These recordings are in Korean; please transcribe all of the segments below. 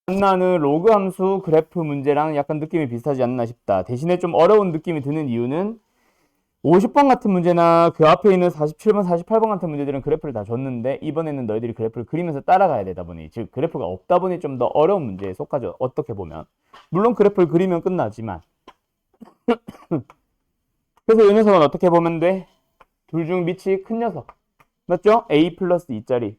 만나는 로그 함수 그래프 문제랑 약간 느낌이 비슷하지 않나 싶다. 대신에 좀 어려운 느낌이 드는 이유는 50번 같은 문제나 그 앞에 있는 47번, 48번 같은 문제들은 그래프를 다 줬는데 이번에는 너희들이 그래프를 그리면서 따라가야 되다 보니, 즉 그래프가 없다 보니 좀 더 어려운 문제에 속하죠. 어떻게 보면. 물론 그래프를 그리면 끝나지만. 그래서 이 녀석은 어떻게 보면 돼? 둘 중 밑이 큰 녀석. 맞죠? a 플러스 2짜리.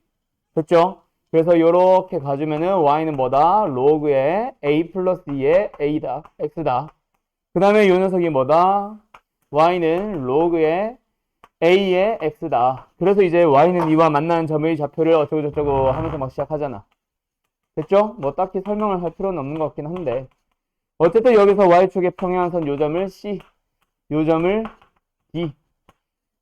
됐죠? 그래서 이렇게 가주면은 y는 뭐다? 로그의 a 플러스 2의 a다. x다. 그 다음에 이 녀석이 뭐다? y는 로그의 a의 x다. 그래서 이제 y는 이와 만나는 점의 좌표를 어쩌고저쩌고 하면서 막 시작하잖아. 됐죠? 뭐 딱히 설명을 할 필요는 없는 것 같긴 한데, 어쨌든 여기서 y축의 평행한선 요점을 c, 요점을 d.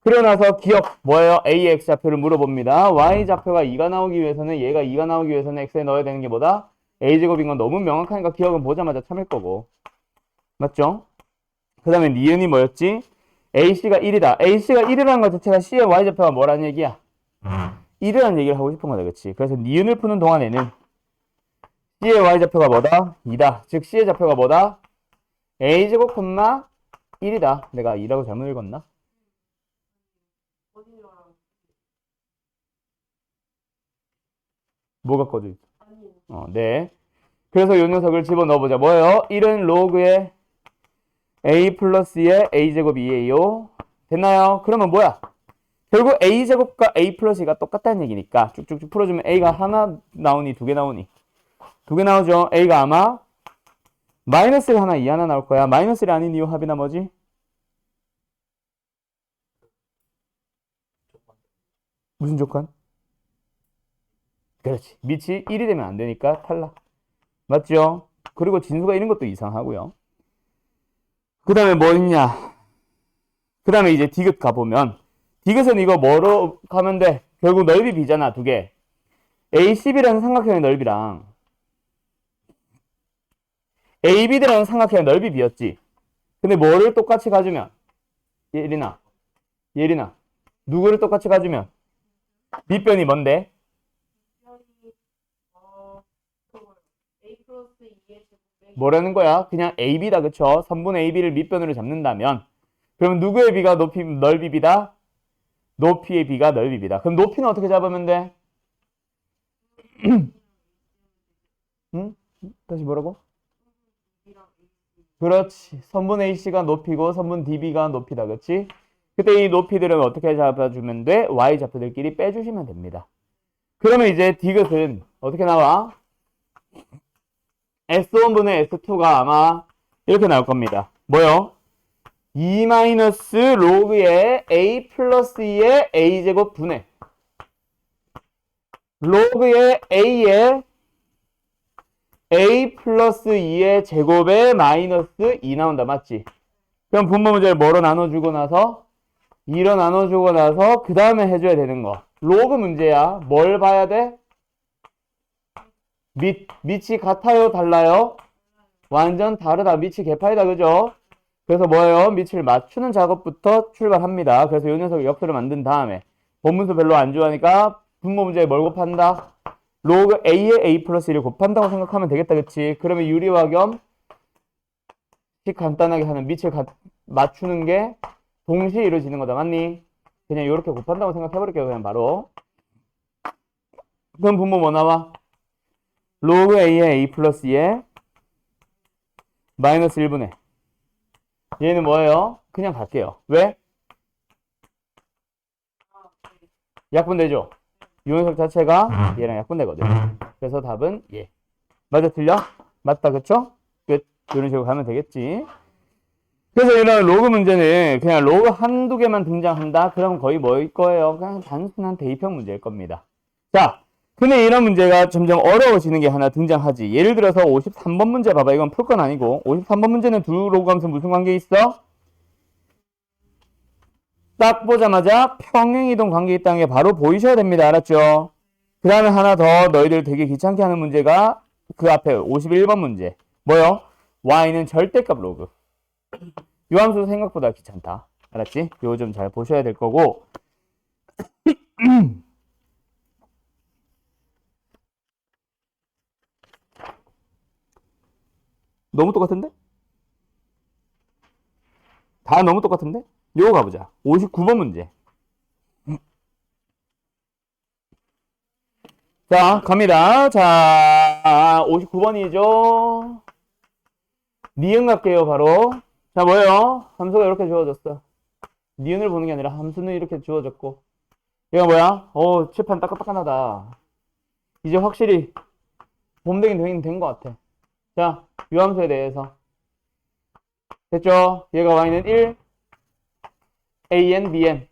그러고 나서 기억 뭐예요? a의 x 좌표를 물어봅니다. y 좌표가 2가 나오기 위해서는, 얘가 2가 나오기 위해서는 x에 넣어야 되는 게 뭐다? a제곱인 건 너무 명확하니까 기억은 보자마자 참을 거고. 맞죠? 그 다음에 니은이 뭐였지? AC가 1이다. AC가 1이라는 것 자체가 C의 Y좌표가 뭐라는 얘기야? 1이라는 얘기를 하고 싶은 거다. 그치? 그래서 니은을 푸는 동안에는 C의 Y좌표가 뭐다? 2다. 즉 C의 좌표가 뭐다? A제곱, 1이다. 내가 2라고 잘못 읽었나? 뭐가 꺼져 있어? 네. 그래서 이 녀석을 집어넣어보자. 뭐예요? 1은 로그의 A 플러스의 A제곱 2예요. 됐나요? 그러면 뭐야? 결국 A제곱과 A 플러스 2가 똑같다는 얘기니까 쭉쭉쭉 풀어주면 A가 하나 나오니, 두 개 나오니? 두 개 나오죠? A가 아마 마이너스 1 하나, 2 하나 나올 거야. 마이너스 1이 아닌 이유 합이 나머지? 무슨 조건? 그렇지. 밑이 1이 되면 안 되니까 탈락. 맞죠? 그리고 진수가 이런 것도 이상하고요. 그 다음에 뭐 있냐? 그 다음에 이제 디귿 가보면, 디귿은 이거 뭐로 가면 돼? 결국 넓이 B잖아, 두 개. ACB라는 삼각형의 넓이랑 ABD라는 삼각형의 넓이 B였지. 근데 뭐를 똑같이 가주면? 예린아, 누구를 똑같이 가주면? 밑변이 뭔데? 뭐라는 거야? 그냥 AB다, 그쵸? 선분 AB를 밑변으로 잡는다면, 그럼 누구의 B가 넓이 B다? 높이의 B가 넓이 B다. 그럼 높이는 어떻게 잡으면 돼? 응? 다시 뭐라고? 그렇지. 선분 AC가 높이고 선분 DB가 높이다. 그렇지? 그때 이 높이들은 어떻게 잡아주면 돼? Y 좌표들끼리 빼주시면 됩니다. 그러면 이제 디귿은 어떻게 나와? S1분의 S2가 아마 이렇게 나올 겁니다. 뭐요? 2 로그의 A 플러스 2의 A제곱 분의 로그의 A의 A 플러스 2의 제곱에 마이너스 2 나온다. 맞지? 그럼 분모 문제를 뭐로 나눠주고 나서? 2로 나눠주고 나서 그 다음에 해줘야 되는 거. 로그 문제야. 뭘 봐야 돼? 밑이 같아요? 달라요? 완전 다르다. 밑이 개파이다. 그죠? 그래서 뭐예요? 밑을 맞추는 작업부터 출발합니다. 그래서 이 녀석을 역수를 만든 다음에 본문수 별로 안 좋아하니까 분모 문제에 뭘 곱한다? 로그 A에 A 플러스 1을 곱한다고 생각하면 되겠다. 그치? 그러면 유리화 겸 간단하게 하는 밑을 맞추는 게 동시에 이루어지는 거다. 맞니? 그냥 이렇게 곱한다고 생각해버릴게요. 그냥 바로. 그럼 분모 뭐 나와? 로그 A에 A 플러스 2에 마이너스 1분의 얘는 뭐예요? 그냥 갈게요. 왜? 약분되죠? 이 녀석 자체가 얘랑 약분되거든. 그래서 답은 얘. 맞아, 틀려? 맞다, 그쵸? 끝. 이런 식으로 가면 되겠지. 그래서 이런 로그 문제는 그냥 로그 한두 개만 등장한다? 그럼 거의 뭐일 거예요? 그냥 단순한 대입형 문제일 겁니다. 자, 근데 이런 문제가 점점 어려워지는 게 하나 등장하지. 예를 들어서 53번 문제 봐봐. 이건 풀 건 아니고 53번 문제는 두 로그 함수 무슨 관계 있어? 딱 보자마자 평행이동 관계 있다는 게 바로 보이셔야 됩니다. 알았죠? 그 다음에 하나 더 너희들 되게 귀찮게 하는 문제가 그 앞에 51번 문제. 뭐요? y는 절대값 로그. 이 함수 생각보다 귀찮다. 알았지? 요거 좀 잘 보셔야 될 거고. 너무 똑같은데? 다 너무 똑같은데? 요거 가보자. 59번 문제. 자, 갑니다. 자, 59번이죠. 니은 갈게요, 바로. 자, 뭐예요? 함수가 이렇게 주어졌어. 니은을 보는 게 아니라 함수는 이렇게 주어졌고. 얘가 뭐야? 칠판 따끈따끈하다. 이제 확실히 봄되긴 되긴 된 것 같아. 자, 이 함수에 대해서. 됐죠? 얘가 y는 1, an, bn.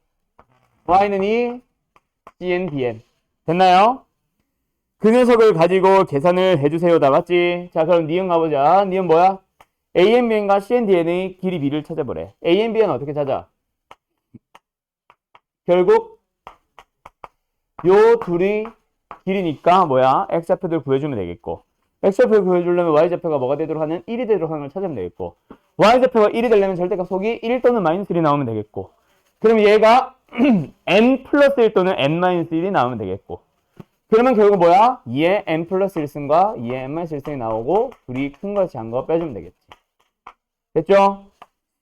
y는 2, cn, bn. 됐나요? 그 녀석을 가지고 계산을 해주세요. 다 맞지? 자, 그럼 니은 가보자. 니은 뭐야? an, bn과 cn, dn의 길이 b를 찾아보래. an, bn 어떻게 찾아? 결국 요 둘이 길이니까 뭐야? x좌표들 구해주면 되겠고, x좌표를 구해주려면 y좌표가 뭐가 되도록 하는 1이 되도록 하는 걸 찾으면 되겠고, y좌표가 1이 되려면 절대값 속이 1 또는 마이너스 1이 나오면 되겠고, 그럼 얘가 n 플러스 1 또는 n 마이너스 1이 나오면 되겠고, 그러면 결국 뭐야? 2의 n 플러스 1승과 2의 n 마이너스 1승이 나오고 둘이 큰 거 작은 거 빼주면 되겠지. 됐죠?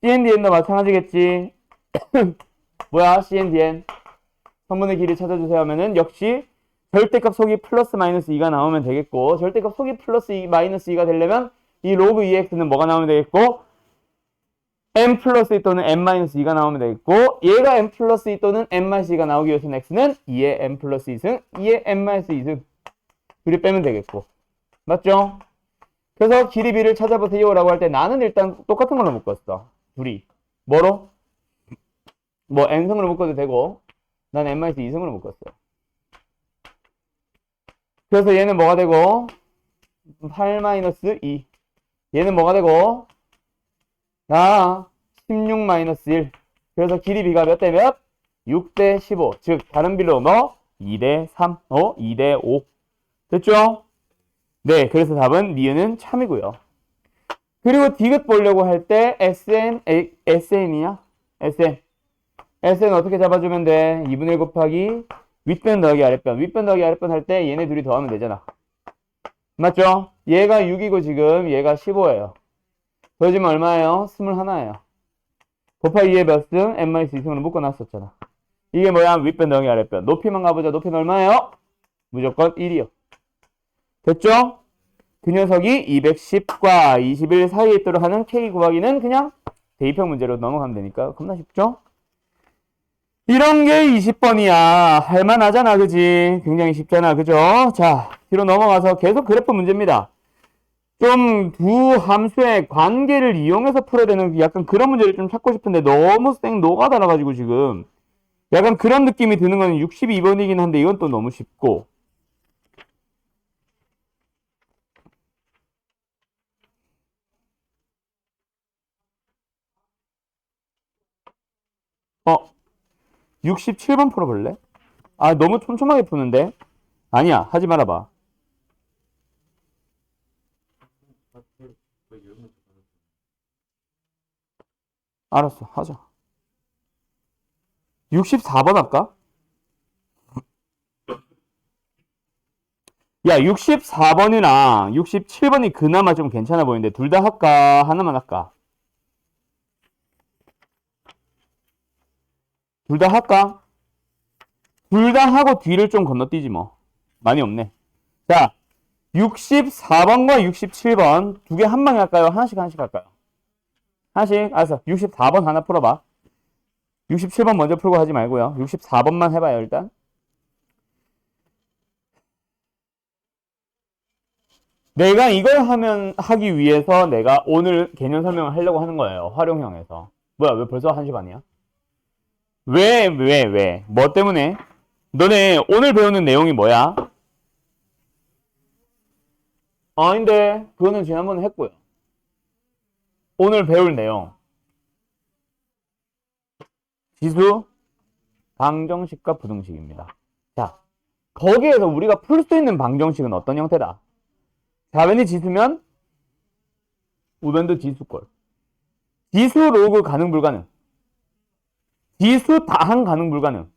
CNDN도 마찬가지겠지. 뭐야? CNDN 성분의 길이 찾아주세요 하면은 역시 절대값 속이 플러스 마이너스 2가 나오면 되겠고, 절대값 속이 플러스 2 마이너스 2가 되려면 이 로그 2x는 뭐가 나오면 되겠고, n 플러스 2 또는 n 마이너스 2가 나오면 되겠고, 얘가 n 플러스 2 또는 n 마이너스 2가 나오기 위해서는 x는 2의 n 플러스 2승 2의 n 마이너스 2승 둘이 빼면 되겠고. 맞죠? 그래서 길이 b를 찾아보세요 라고 할 때 나는 일단 똑같은 걸로 묶었어. 둘이 뭐로? 뭐 n승으로 묶어도 되고, 난 n 마이너스 2승으로 묶었어. 그래서 얘는 뭐가 되고 8 마이너스 2, 얘는 뭐가 되고 16 마이너스 1. 그래서 길이 b가 몇 대 몇? 6대 15. 즉 다른 비로 뭐? 2대 3, 2대 5. 됐죠? 네, 그래서 답은 니은은 참이고요. 그리고 디귿 보려고 할 때 SN이냐? SN 어떻게 잡아주면 돼? 2분의 1 곱하기 윗변 더하기 아랫변. 윗변 더하기 아랫변 할 때 얘네 둘이 더하면 되잖아. 맞죠? 얘가 6이고 지금 얘가 15예요. 더해지면 얼마예요? 21예요. 곱하기 2의 몇 승? n-2승으로 묶어놨었잖아. 이게 뭐야? 윗변 더하기 아랫변. 높이만 가보자. 높이는 얼마예요? 무조건 1이요. 됐죠? 그 녀석이 210과 21 사이에 있도록 하는 k 구하기는 그냥 대입형 문제로 넘어가면 되니까 겁나 쉽죠? 이런 게 20번이야. 할만하잖아, 그지? 굉장히 쉽잖아, 그죠? 자, 뒤로 넘어가서 계속 그래프 문제입니다. 좀 두 함수의 관계를 이용해서 풀어야 되는 약간 그런 문제를 좀 찾고 싶은데 너무 쌩 녹아달아가지고 지금 약간 그런 느낌이 드는 건 62번이긴 한데 이건 또 너무 쉽고. 어, 67번 풀어볼래? 아, 너무 촘촘하게 푸는데? 아니야, 하지 말아봐. 알았어, 하자. 64번 할까? 야, 64번이랑 67번이 그나마 좀 괜찮아 보이는데 둘 다 할까? 하나만 할까? 둘 다 할까? 둘 다 하고 뒤를 좀 건너뛰지 뭐. 많이 없네. 자, 64번과 67번 두 개 한 방에 할까요? 하나씩 할까요? 하나씩. 알았어. 64번 하나 풀어봐. 67번 먼저 풀고 하지 말고요. 64번만 해봐요, 일단. 내가 이걸 하기 위해서 내가 오늘 개념 설명을 하려고 하는 거예요. 활용형에서. 뭐야, 왜 벌써 1시 반이야? 왜? 뭐 때문에? 너네 오늘 배우는 내용이 뭐야? 아닌데, 그거는 지난번에 했고요. 오늘 배울 내용. 지수, 방정식과 부등식입니다. 자, 거기에서 우리가 풀 수 있는 방정식은 어떤 형태다? 좌변이 지수면 우변도 지수꼴. 지수 로그 가능 불가능. 지수 다항 가능 불가능.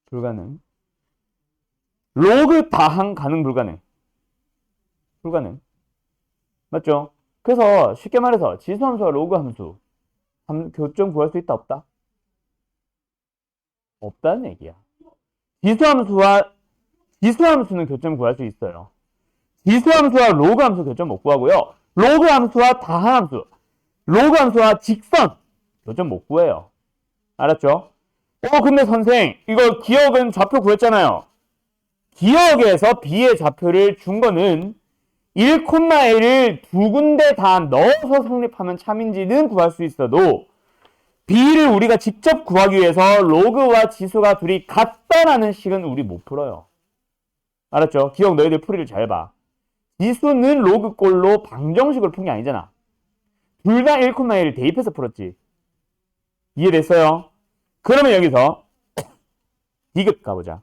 불가능. 로그 다항 가능 불가능. 불가능. 맞죠? 그래서 쉽게 말해서 지수함수와 로그 함수 교점 구할 수 있다 없다? 없다는 얘기야. 지수함수는 교점 구할 수 있어요. 지수함수와 로그 함수 교점 못 구하고요. 로그 함수와 다항함수, 로그 함수와 직선 교점 못 구해요. 알았죠? 근데 선생 이거 기억은 좌표 구했잖아요. 기억에서 B의 좌표를 준 거는 1,1을 두 군데 다 넣어서 성립하면 참인지는 구할 수 있어도 B를 우리가 직접 구하기 위해서 로그와 지수가 둘이 같다라는 식은 우리 못 풀어요. 알았죠? 기억 너희들 풀이를 잘 봐. 지수는 로그꼴로 방정식을 푼 게 아니잖아. 둘 다 1,1을 대입해서 풀었지. 이해됐어요? 그러면 여기서 디귿 가보자.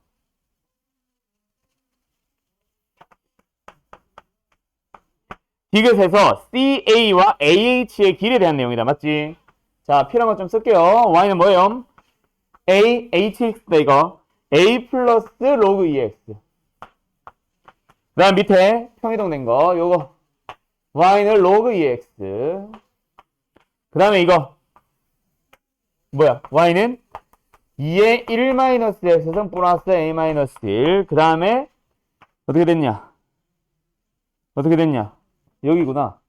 디귿에서 CA와 AH의 길에 대한 내용이다. 맞지? 자, 필요한 것 좀 쓸게요. Y는 뭐예요? A, HX다 이거. A 플러스 로그 EX. 그 다음 밑에 평이동된 거 요거 Y는 로그 EX. 그 다음에 이거 뭐야? Y는 2의 1-X에서 플러스 A-1. 그 다음에 어떻게 됐냐? 여기구나.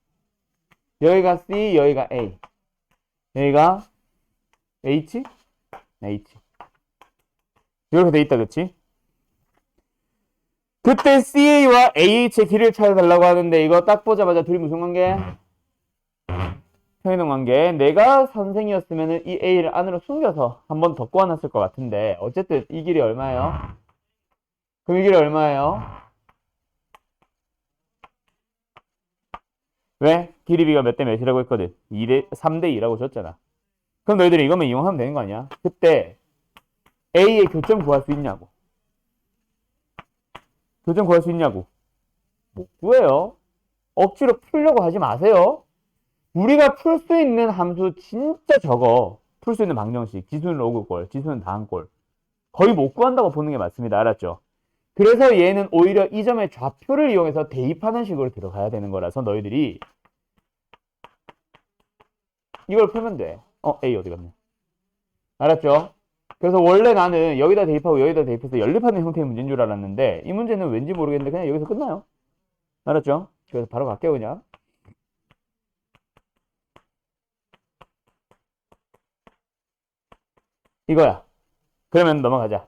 여기가 C, 여기가 A. 여기가 H? 이렇게 돼 있다, 그치? 그때 CA와 AH의 길이를 찾아달라고 하는데 이거 딱 보자마자 둘이 무슨 관계? 평이동 관계. 내가 선생이었으면 이 A를 안으로 숨겨서 한 번 더 꼬아놨을 것 같은데 어쨌든 이 길이 얼마예요? 그럼 이 길이 얼마예요? 왜? 길이비가 몇 대 몇이라고 했거든? 3대 2라고 줬잖아. 그럼 너희들이 이거만 이용하면 되는 거 아니야? 그때 A의 교점 구할 수 있냐고. 교점 구할 수 있냐고. 못 구해요. 억지로 풀려고 하지 마세요. 우리가 풀 수 있는 함수 진짜 적어. 풀 수 있는 방정식. 지수는 로그꼴, 지수는 다항꼴. 거의 못 구한다고 보는 게 맞습니다. 알았죠? 그래서 얘는 오히려 이 점의 좌표를 이용해서 대입하는 식으로 들어가야 되는 거라서 너희들이 이걸 풀면 돼. A 어디 갔냐? 알았죠? 그래서 원래 나는 여기다 대입하고 여기다 대입해서 연립하는 형태의 문제인 줄 알았는데 이 문제는 왠지 모르겠는데 그냥 여기서 끝나요. 알았죠? 그래서 바로 갈게요 그냥. 이거야. 그러면 넘어가자.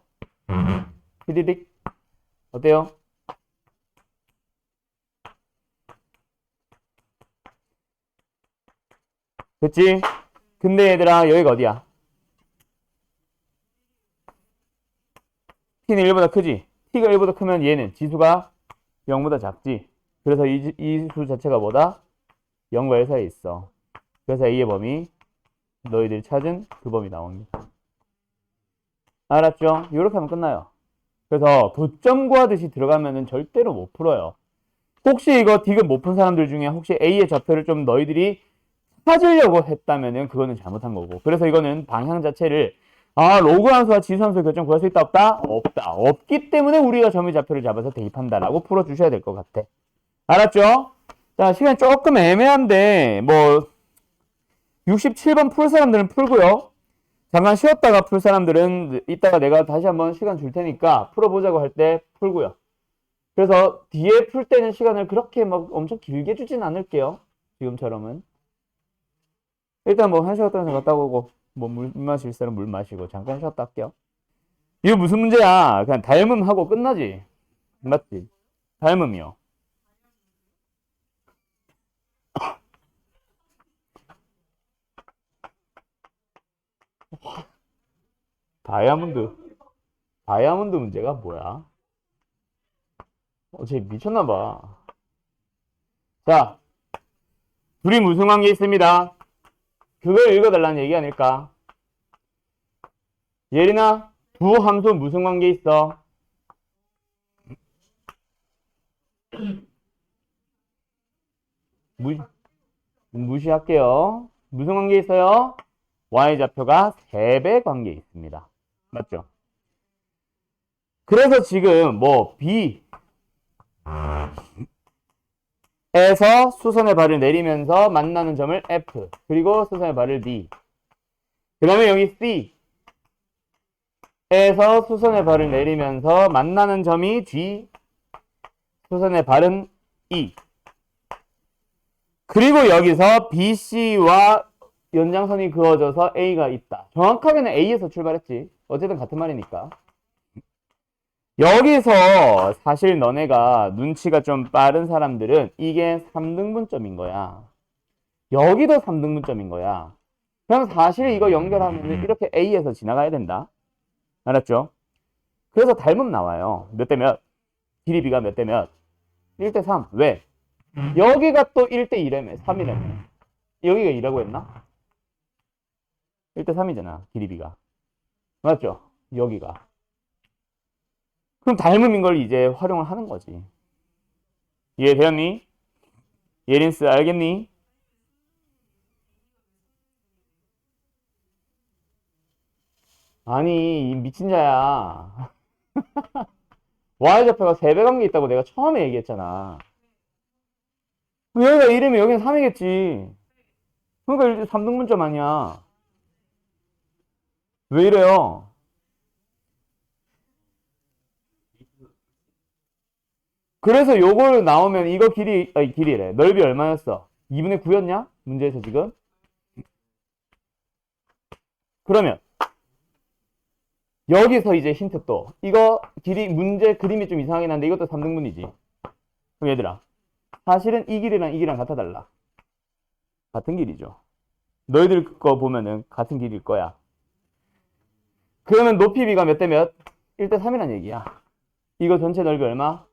히디딕 어때요? 그치? 근데 얘들아 여기가 어디야? t는 1보다 크지? t가 1보다 크면 얘는 지수가 0보다 작지? 그래서 이 수 자체가 뭐다? 0과 1 사이에 있어. 그래서 A의 범위 너희들이 찾은 그 범위 나옵니다. 알았죠? 이렇게 하면 끝나요. 그래서 교점 구하듯이 들어가면은 절대로 못 풀어요. 혹시 이거 디귿 못 푼 사람들 중에 혹시 A의 좌표를 좀 너희들이 찾으려고 했다면은 그거는 잘못한 거고. 그래서 이거는 방향 자체를 로그 함수와 지수 함수 교점 구할 수 있다 없다? 없다. 없기 때문에 우리가 점의 좌표를 잡아서 대입한다라고 풀어주셔야 될 것 같아. 알았죠? 자, 시간 조금 애매한데 뭐 67번 풀 사람들은 풀고요. 잠깐 쉬었다가 풀 사람들은 이따가 내가 다시 한번 시간 줄 테니까 풀어보자고 할 때 풀고요. 그래서 뒤에 풀 때는 시간을 그렇게 막 엄청 길게 주진 않을게요. 지금처럼은. 일단 뭐 한 시간 동안 갔다 오고 뭐 물 마실 사람 물 마시고 잠깐 쉬었다 할게요. 이거 무슨 문제야? 그냥 닮음 하고 끝나지. 맞지? 닮음이요. 다이아몬드 문제가 뭐야? 쟤 미쳤나봐. 자, 둘이 무슨 관계 있습니다. 그걸 읽어달라는 얘기 아닐까? 예린아, 두 함수 무슨 관계 있어? 무시할게요. 무슨 관계 있어요? y좌표가 3배 관계 있습니다. 맞죠? 그래서 지금 뭐 B에서 수선의 발을 내리면서 만나는 점을 F, 그리고 수선의 발을 D. 그 다음에 여기 C에서 수선의 발을 내리면서 만나는 점이 G, 수선의 발은 E. 그리고 여기서 BC와 연장선이 그어져서 A가 있다. 정확하게는 A에서 출발했지. 어쨌든 같은 말이니까. 여기서 사실 너네가 눈치가 좀 빠른 사람들은 이게 3등분점인 거야. 여기도 3등분점인 거야. 그럼 사실 이거 연결하면 이렇게 A에서 지나가야 된다. 알았죠? 그래서 닮음 나와요. 몇 대 몇? 길이 B가 몇 대 몇? 1대 3. 왜? 여기가 또 1대 2라며. 3이라며. 여기가 2라고 했나? 1대 3이잖아. 길이 B가. 맞죠? 여기가. 그럼 닮음인 걸 이제 활용을 하는 거지. 이해되었니? 예린스 알겠니? 아니 이 미친 자야. y좌표가 3배 관계 있다고 내가 처음에 얘기했잖아. 여기가 1이면 여기는 3이겠지. 그러니까 3등분점 아니야. 왜 이래요? 그래서 요걸 나오면 이거 길이, 아니 길이래. 넓이 얼마였어? 2분의 9였냐? 문제에서 지금? 그러면 여기서 이제 힌트 또. 이거 길이, 문제 그림이 좀 이상하긴 한데 이것도 3등분이지. 그럼 얘들아. 사실은 이 길이랑 이 길이랑 같아 달라. 같은 길이죠. 너희들 거 보면은 같은 길일 거야. 그러면 높이 B가 몇 대 몇? 1대 3이란 얘기야. 이거 전체 넓이 얼마?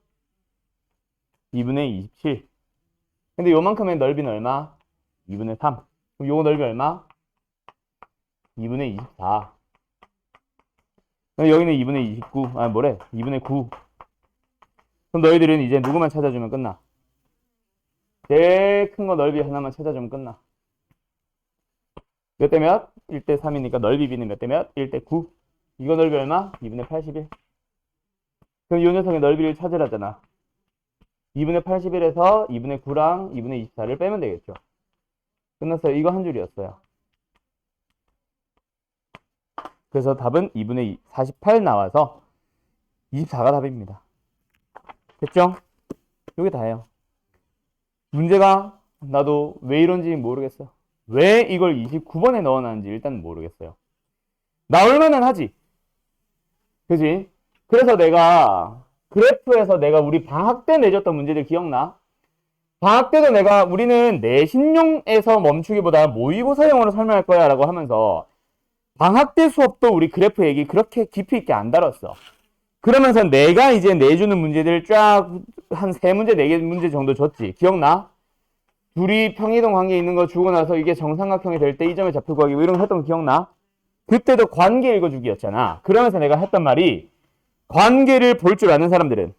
2분의 27. 근데 요만큼의 넓이는 얼마? 2분의 3. 그럼 요거 넓이 얼마? 2분의 24. 그럼 여기는 2분의 29. 아, 뭐래? 2분의 9. 그럼 너희들은 이제 누구만 찾아주면 끝나? 제일 큰 거 넓이 하나만 찾아주면 끝나. 몇 대 몇? 1대 3이니까 넓이 B는 몇 대 몇? 1대 9. 이거 넓이 얼마? 2분의 81. 그럼 이 녀석의 넓이를 찾으라잖아. 2분의 81에서 2분의 9랑 2분의 24를 빼면 되겠죠. 끝났어요. 이거 한 줄이었어요. 그래서 답은 2분의 48 나와서 24가 답입니다. 됐죠? 이게 다예요. 문제가 나도 왜 이런지 모르겠어. 왜 이걸 29번에 넣어놨는지 일단 모르겠어요. 나올 만은 하지. 그지? 그래서 내가 그래프에서 내가 우리 방학 때 내줬던 문제들 기억나? 방학 때도 내가 우리는 내신용에서 멈추기보다 모의고사용으로 설명할 거야 라고 하면서 방학 때 수업도 우리 그래프 얘기 그렇게 깊이 있게 안 다뤘어. 그러면서 내가 이제 내주는 문제들 쫙 한 3문제, 4개 문제 정도 줬지. 기억나? 둘이 평이동 관계 있는 거 주고 나서 이게 정삼각형이 될 때 이 점의 좌표 구하기 뭐 이런 거 했던 거 기억나? 그때도 관계 읽어주기였잖아. 그러면서 내가 했던 말이 관계를 볼 줄 아는 사람들은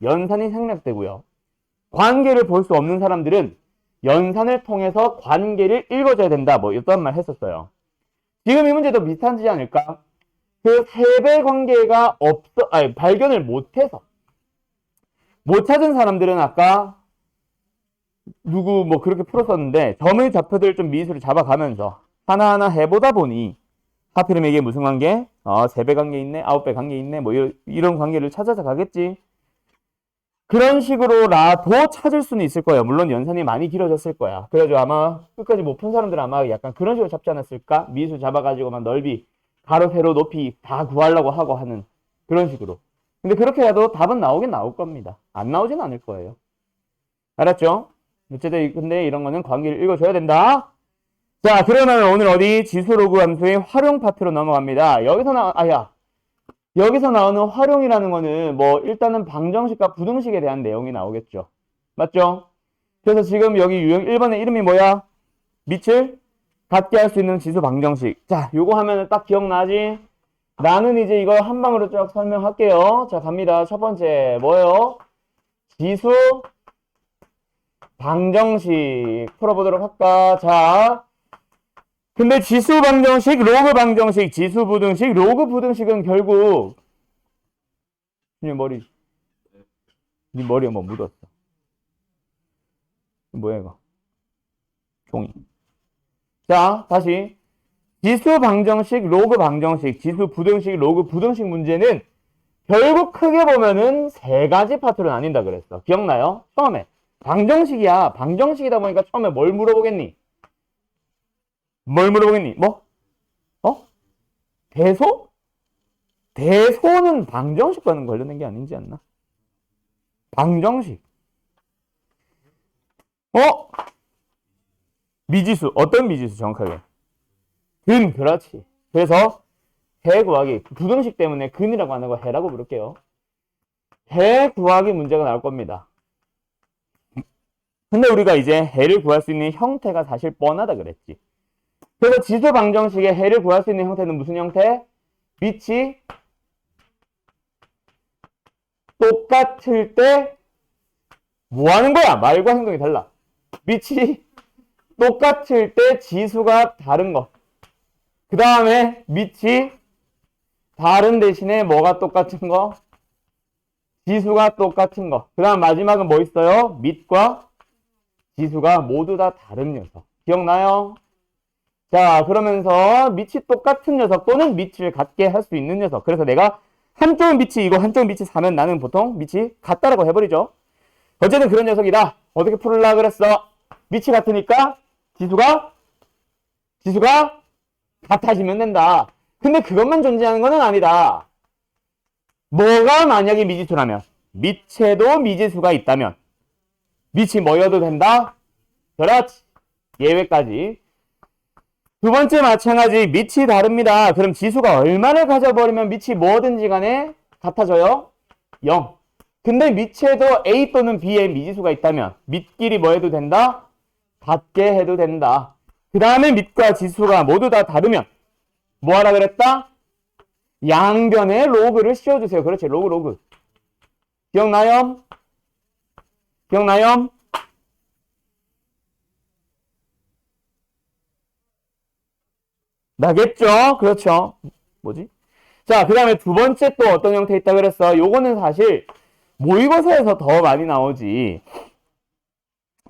연산이 생략되고요. 관계를 볼 수 없는 사람들은 연산을 통해서 관계를 읽어줘야 된다. 뭐 이런 말 했었어요. 지금 이 문제도 비슷하지 않을까? 그 3배 관계가 발견을 못해서 못 찾은 사람들은 아까 누구 뭐 그렇게 풀었었는데 점의 좌표들 좀 미수를 잡아가면서 하나하나 해보다 보니 하필이면 이게 무슨 관계? 3배 관계 있네, 9배 관계 있네, 뭐 이런 관계를 찾아서 가겠지. 그런 식으로라도 찾을 수는 있을 거예요. 물론 연산이 많이 길어졌을 거야. 그래가지고 아마 끝까지 못 푼 사람들은 아마 약간 그런 식으로 잡지 않았을까? 미수 잡아가지고 막 넓이, 가로, 세로, 높이 다 구하려고 하고 하는 그런 식으로. 근데 그렇게 해도 답은 나오긴 나올 겁니다. 안 나오진 않을 거예요. 알았죠? 어쨌든 근데 이런 거는 관계를 읽어줘야 된다. 자, 그러면 오늘 어디 지수로그 함수의 활용 파트로 넘어갑니다. 여기서 나오는 활용이라는 거는 뭐 일단은 방정식과 부등식에 대한 내용이 나오겠죠. 맞죠? 그래서 지금 여기 유형 1번의 이름이 뭐야? 밑을 같게 할 수 있는 지수 방정식. 자, 요거 하면은 딱 기억나지? 나는 이제 이거 한 방으로 쫙 설명할게요. 자, 갑니다. 첫 번째, 뭐예요? 지수 방정식 풀어보도록 할까? 자, 근데 지수 방정식, 로그 방정식, 지수 부등식, 로그 부등식은 결국 네 머리에 뭐 묻었어. 뭐야 이거? 종이. 자, 다시 지수 방정식, 로그 방정식, 지수 부등식, 로그 부등식 문제는 결국 크게 보면은 세 가지 파트로 나뉜다 그랬어. 기억나요? 처음에 방정식이야. 방정식이다 보니까 처음에 뭘 물어보겠니? 뭘 물어보겠니? 뭐? 어? 대소? 대소는 방정식과는 관련된 게 아니지 않나? 방정식. 어? 미지수. 어떤 미지수 정확하게? 근. 그렇지. 그래서 해 구하기. 부등식 때문에 근이라고 하는 거 해라고 부를게요. 해 구하기 문제가 나올 겁니다. 근데 우리가 이제 해를 구할 수 있는 형태가 사실 뻔하다 그랬지. 그래서 지수 방정식의 해를 구할 수 있는 형태는 무슨 형태? 밑이 똑같을 때 뭐 하는 거야? 말과 행동이 달라. 밑이 똑같을 때 지수가 다른 거. 그 다음에 밑이 다른 대신에 뭐가 똑같은 거? 지수가 똑같은 거. 그 다음 마지막은 뭐 있어요? 밑과 지수가 모두 다 다른 녀석. 기억나요? 자, 그러면서 밑이 똑같은 녀석 또는 밑을 같게 할 수 있는 녀석. 그래서 내가 한쪽은 밑이 이고 한쪽은 밑이 4면 나는 보통 밑이 같다라고 해버리죠. 어쨌든 그런 녀석이다. 어떻게 풀으려고 그랬어? 밑이 같으니까 지수가 같아지면 된다. 근데 그것만 존재하는 것은 아니다. 뭐가 만약에 미지수라면, 밑에도 미지수가 있다면 밑이 뭐여도 된다? 그렇지. 예외까지. 두 번째 마찬가지. 밑이 다릅니다. 그럼 지수가 얼마를 가져버리면 밑이 뭐든지 간에 같아져요? 0. 근데 밑에도 A 또는 B의 미지수가 있다면 밑끼리 뭐 해도 된다? 같게 해도 된다. 그 다음에 밑과 지수가 모두 다 다르면 뭐 하라 그랬다? 양변에 로그를 씌워주세요. 그렇지. 로그. 기억나요? 나겠죠? 그렇죠. 뭐지? 자, 그 다음에 두 번째 또 어떤 형태 있다 그랬어? 요거는 사실 모의고사에서 더 많이 나오지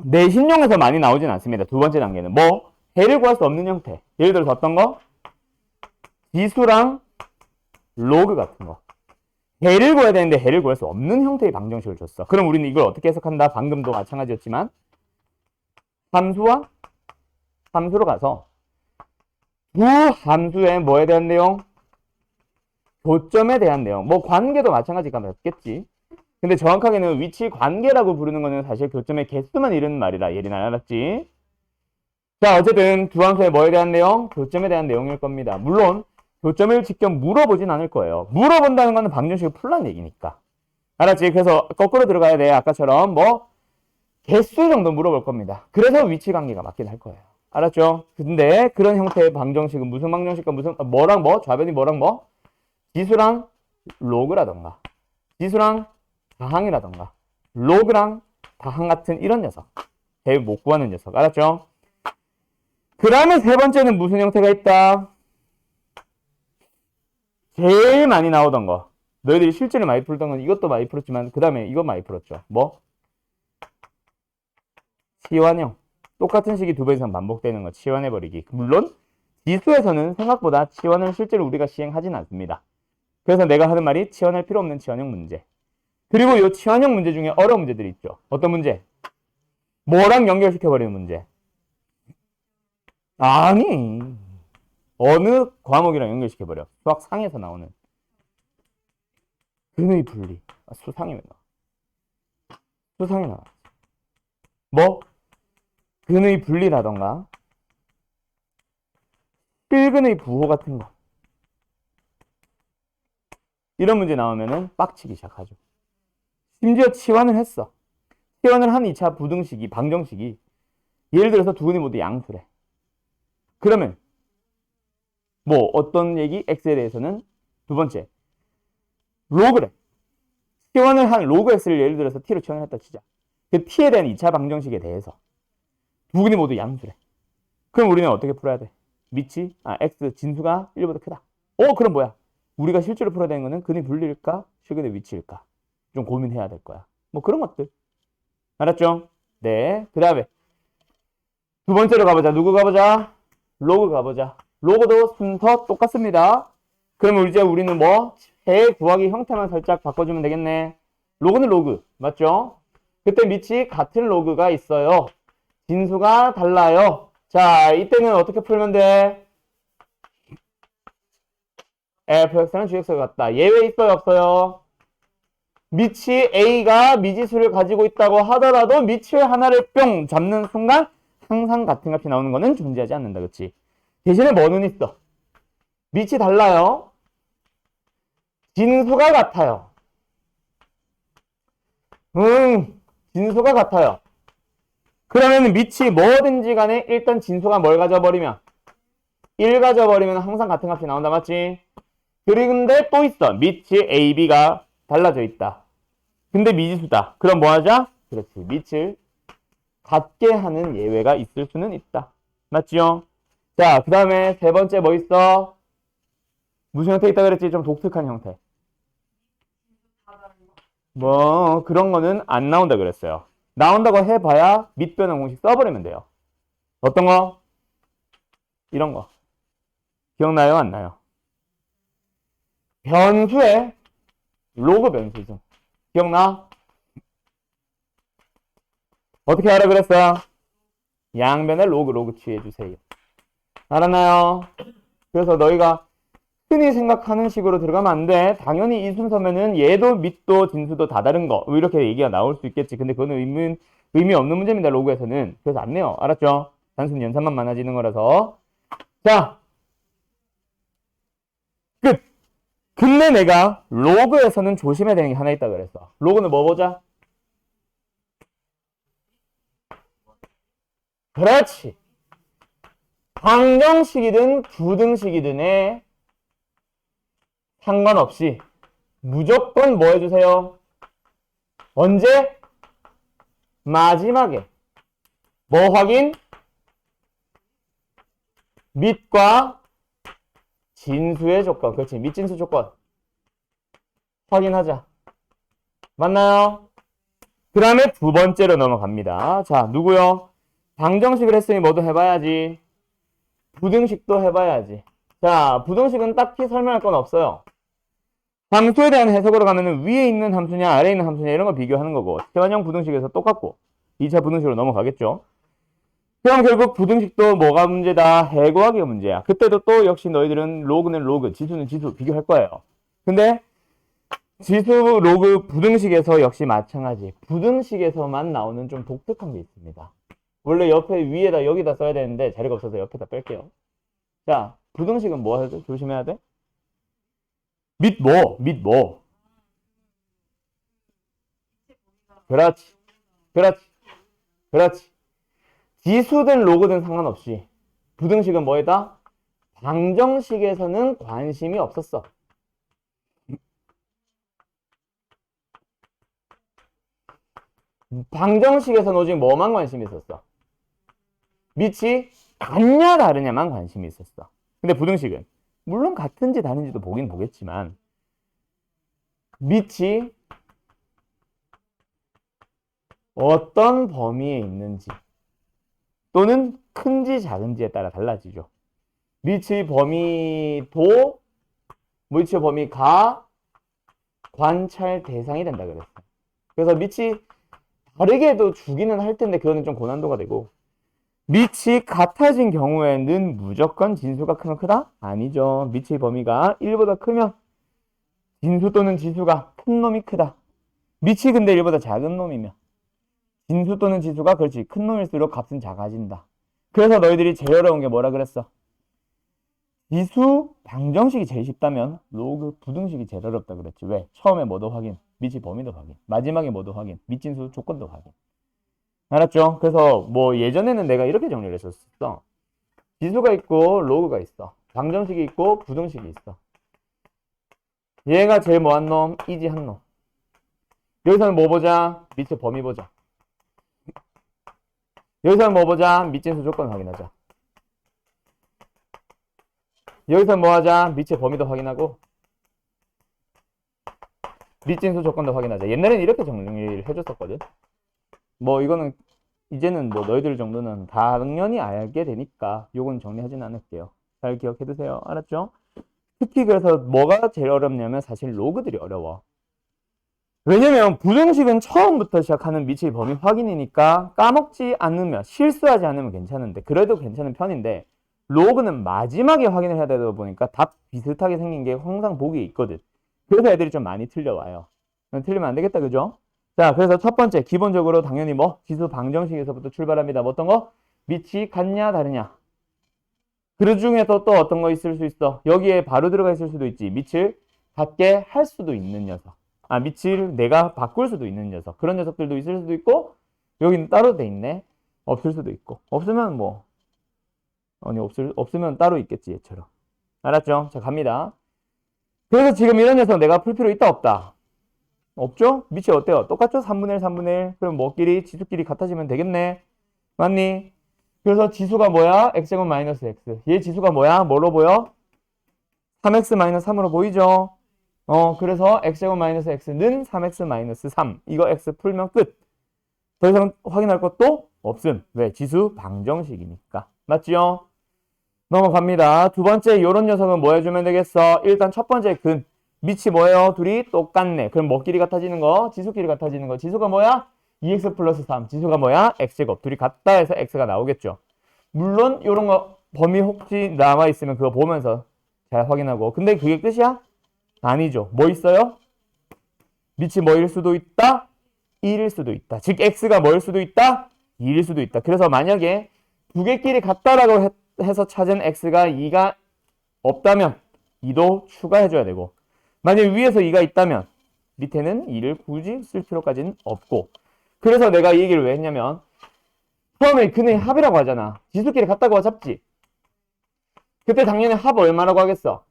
내신용에서 많이 나오진 않습니다. 두 번째 단계는 뭐? 해를 구할 수 없는 형태. 예를 들어서 어떤 거? 지수랑 로그 같은 거. 해를 구해야 되는데 해를 구할 수 없는 형태의 방정식을 줬어. 그럼 우리는 이걸 어떻게 해석한다? 방금도 마찬가지였지만 함수와 함수로 가서 두 함수의 뭐에 대한 내용? 교점에 대한 내용. 뭐 관계도 마찬가지가 맞겠지. 근데 정확하게는 위치 관계라고 부르는 거는 사실 교점의 개수만 이르는 말이라 예리나 알았지? 자, 어쨌든 두 함수의 뭐에 대한 내용? 교점에 대한 내용일 겁니다. 물론 교점을 직접 물어보진 않을 거예요. 물어본다는 거는 방정식을 풀란 얘기니까. 알았지? 그래서 거꾸로 들어가야 돼. 아까처럼 뭐 개수 정도 물어볼 겁니다. 그래서 위치 관계가 맞긴 할 거예요. 알았죠? 근데 그런 형태의 방정식은 무슨 방정식과 무슨 뭐랑 뭐? 좌변이 뭐랑 뭐? 지수랑 로그라던가 지수랑 다항이라던가 로그랑 다항 같은 이런 녀석. 대입 못 구하는 녀석. 알았죠? 그 다음에 세 번째는 무슨 형태가 있다? 제일 많이 나오던 거. 너희들이 실제로 많이 풀던 건 이것도 많이 풀었지만 그 다음에 이거 많이 풀었죠. 뭐? 치환형. 똑같은 식이 두 번 이상 반복되는 거 치환해버리기. 물론 지수에서는 생각보다 치환을 실제로 우리가 시행하진 않습니다. 그래서 내가 하는 말이 치환할 필요 없는 치환형 문제. 그리고 이 치환형 문제 중에 어려운 문제들이 있죠. 어떤 문제? 뭐랑 연결시켜버리는 문제? 아니. 어느 과목이랑 연결시켜버려. 수학 상에서 나오는. 근의 분리. 수상이 왜 나와? 수상이 나와. 뭐? 근의 분리라던가 실근의 부호 같은 거. 이런 문제 나오면은 빡치기 시작하죠. 심지어 치환을 했어. 치환을 한 2차 부등식이, 방정식이 예를 들어서 두 근이 모두 양수래. 그러면 뭐 어떤 얘기? x에 대해서는 두 번째, 로그래. 치환을 한 로그 x를 예를 들어서 t로 치환을 했다 치자. 그 t에 대한 2차 방정식에 대해서 두 근이 모두 양수래. 그럼 우리는 어떻게 풀어야 돼? x 진수가 1보다 크다. 그럼 뭐야? 우리가 실제로 풀어야 되는 거는 근의 분리일까? 실근의 위치일까? 좀 고민해야 될 거야. 뭐 그런 것들. 알았죠? 네. 그 다음에 두 번째로 가보자. 누구 가보자? 로그 가보자. 로그도 순서 똑같습니다. 그럼 이제 우리는 뭐? 제 구하기 형태만 살짝 바꿔주면 되겠네. 로그는 로그. 맞죠? 그때 밑이 같은 로그가 있어요. 진수가 달라요. 자, 이때는 어떻게 풀면 돼? fx는 gx가 같다. 예외 있어요? 없어요? 밑이 a가 미지수를 가지고 있다고 하더라도 밑을 하나를 뿅 잡는 순간 항상 같은 값이 나오는 거는 존재하지 않는다. 그치? 대신에 뭐는 있어? 밑이 달라요. 진수가 같아요. 진수가 같아요. 그러면 밑이 뭐든지 간에 일단 진수가 뭘 가져버리면 1 가져버리면 항상 같은 값이 나온다. 맞지? 그런데 또 있어. 밑이 a, b가 달라져 있다. 근데 미지수다. 그럼 뭐 하자? 그렇지. 밑을 같게 하는 예외가 있을 수는 있다. 맞지요? 자, 그 다음에 세 번째 뭐 있어? 무슨 형태 있다 그랬지? 좀 독특한 형태. 뭐 그런 거는 안 나온다 그랬어요. 나온다고 해봐야 밑변환 공식 써버리면 돼요. 어떤 거? 이런 거. 기억나요? 안 나요? 변수에 로그 변수죠. 기억나? 어떻게 하라 그랬어? 양변에 로그 취해주세요. 알았나요? 그래서 너희가 흔히 생각하는 식으로 들어가면 안 돼. 당연히 이 순서면은 얘도 밑도 진수도 다 다른 거 이렇게 얘기가 나올 수 있겠지. 근데 그거는 의미 없는 문제입니다. 로그에서는. 그래서 안 내요. 알았죠? 단순히 연산만 많아지는 거라서. 자, 끝. 근데 내가 로그에서는 조심해야 되는 게 하나 있다 그랬어. 로그는 뭐 보자? 그렇지. 방정식이든 부등식이든에 상관없이 무조건 뭐 해주세요? 언제? 마지막에 뭐 확인? 밑과 진수의 조건. 그렇지. 밑진수 조건 확인하자. 맞나요? 그 다음에 두 번째로 넘어갑니다. 자, 누구요? 방정식을 했으니 뭐도 해봐야지. 부등식도 해봐야지. 자, 부등식은 딱히 설명할 건 없어요. 함수에 대한 해석으로 가면은 위에 있는 함수냐 아래에 있는 함수냐 이런 거 비교하는 거고, 태환형 부등식에서 똑같고 2차 부등식으로 넘어가겠죠. 그럼 결국 부등식도 뭐가 문제다? 해구하기가 문제야. 그때도 또 역시 너희들은 로그는 로그, 지수는 지수 비교할 거예요. 근데 지수 로그 부등식에서 역시 마찬가지. 부등식에서만 나오는 좀 독특한 게 있습니다. 원래 옆에 위에다 여기다 써야 되는데 자리가 없어서 옆에다 뺄게요. 자, 부등식은 뭐 해야 돼? 조심해야 돼? 밑 뭐? 그렇지. 지수든 로그든 상관없이 부등식은 뭐에다? 방정식에서는 관심이 없었어. 방정식에서는 오직 뭐만 관심이 있었어? 밑이 같냐 다르냐만 관심이 있었어. 근데 부등식은 물론 같은지 다른지도 보긴 보겠지만 밑이 어떤 범위에 있는지 또는 큰지 작은지에 따라 달라지죠. 밑의 범위도 밑의 범위가 관찰 대상이 된다 그랬어. 그래서 밑이 다르게도 주기는 할 텐데 그거는 좀 고난도가 되고, 밑이 같아진 경우에는 무조건 진수가 크면 크다? 아니죠. 밑의 범위가 1보다 크면 진수 또는 지수가 큰 놈이 크다. 밑이 근데 1보다 작은 놈이면 진수 또는 지수가 그렇지 큰 놈일수록 값은 작아진다. 그래서 너희들이 제일 어려운 게 뭐라 그랬어? 지수 방정식이 제일 쉽다면 로그 부등식이 제일 어렵다 그랬지. 왜? 처음에 뭐도 확인, 밑의 범위도 확인, 마지막에 뭐도 확인, 밑진수 조건도 확인. 알았죠? 그래서 뭐 예전에는 내가 이렇게 정리를 했었어. 지수가 있고 로그가 있어. 방정식이 있고 부등식이 있어. 얘가 제일 뭐한 놈? 이지한 놈. 여기서는 뭐 보자? 밑에 범위 보자. 여기서는 뭐 보자? 밑진수 조건 확인하자. 여기서는 뭐 하자? 밑의 범위도 확인하고 밑진수 조건도 확인하자. 옛날에는 이렇게 정리를 해줬었거든. 뭐 이거는 이제는 뭐 너희들 정도는 당연히 알게 되니까 요건 정리하진 않을게요. 잘 기억해두세요. 알았죠? 특히 그래서 뭐가 제일 어렵냐면 사실 로그들이 어려워. 왜냐면 부등식은 처음부터 시작하는 미치의 범위 확인이니까 까먹지 않으면 실수하지 않으면 괜찮은데 그래도 괜찮은 편인데 로그는 마지막에 확인을 해야 되다 보니까 답 비슷하게 생긴 게 항상 보기에 있거든. 그래서 애들이 좀 많이 틀려와요. 틀리면 안 되겠다, 그죠? 자, 그래서 첫 번째 기본적으로 당연히 뭐 지수 방정식에서부터 출발합니다. 뭐 어떤 거? 밑이 같냐 다르냐. 그 중에서 또 어떤 거 있을 수 있어? 여기에 바로 들어가 있을 수도 있지. 밑을 같게 할 수도 있는 녀석. 밑을 내가 바꿀 수도 있는 녀석. 그런 녀석들도 있을 수도 있고 여기는 따로 돼 있네. 없을 수도 있고. 없으면 뭐 아니 없으면 따로 있겠지 얘처럼. 알았죠? 자, 갑니다. 그래서 지금 이런 녀석 내가 풀 필요 있다 없다? 없죠? 밑이 어때요? 똑같죠? 3분의 1, 3분의 1. 그럼 뭐끼리 지수끼리 같아지면 되겠네. 맞니? 그래서 지수가 뭐야? x제곱 마이너스 x. 얘 지수가 뭐야? 뭐로 보여? 3x 마이너스 3으로 보이죠? 그래서 x제곱 마이너스 x는 3x 마이너스 3. 이거 x 풀면 끝. 더 이상 확인할 것도 없음. 왜? 지수 방정식이니까. 맞지요? 넘어갑니다. 두 번째 요런 녀석은 뭐 해주면 되겠어? 일단 첫 번째 근. 밑이 뭐예요? 둘이 똑같네. 그럼 뭐끼리 같아지는 거? 지수끼리 같아지는 거. 지수가 뭐야? 2x 플러스 3. 지수가 뭐야? x제곱. 둘이 같다 해서 x가 나오겠죠. 물론 요런 거 범위 혹시 남아있으면 그거 보면서 잘 확인하고. 근데 그게 끝이야? 아니죠. 뭐 있어요? 밑이 뭐일 수도 있다? 1일 수도 있다. 즉 x가 뭐일 수도 있다? 2일 수도 있다. 그래서 만약에 두 개끼리 같다라고 해서 찾은 x가 2가 없다면 2도 추가해줘야 되고 만약에 위에서 2가 있다면 밑에는 2를 굳이 쓸 필요까지는 없고 그래서 내가 이 얘기를 왜 했냐면 처음에 근의 합이라고 하잖아. 지수끼리 같다고 잡지. 그때 당연히 합 얼마라고 하겠어?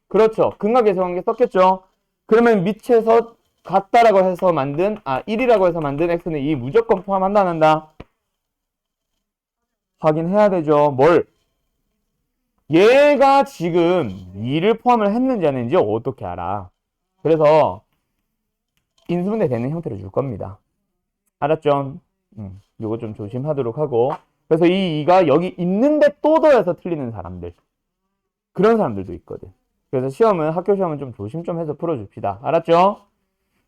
그렇죠. 근각계수관계 썼겠죠. 그러면 밑에서 같다라고 해서 만든 1이라고 해서 만든 x는 2 무조건 포함한다 안 한다? 확인해야 되죠. 뭘? 얘가 지금 2를 포함을 했는지 안 했는지 어떻게 알아? 그래서 인수분해 되는 형태로 줄 겁니다. 알았죠? 요거 좀 조심하도록 하고 그래서 이 2가 여기 있는데 또 더해서 틀리는 사람들 그런 사람들도 있거든. 그래서 시험은 학교 시험은 좀 조심 좀 해서 풀어줍시다. 알았죠?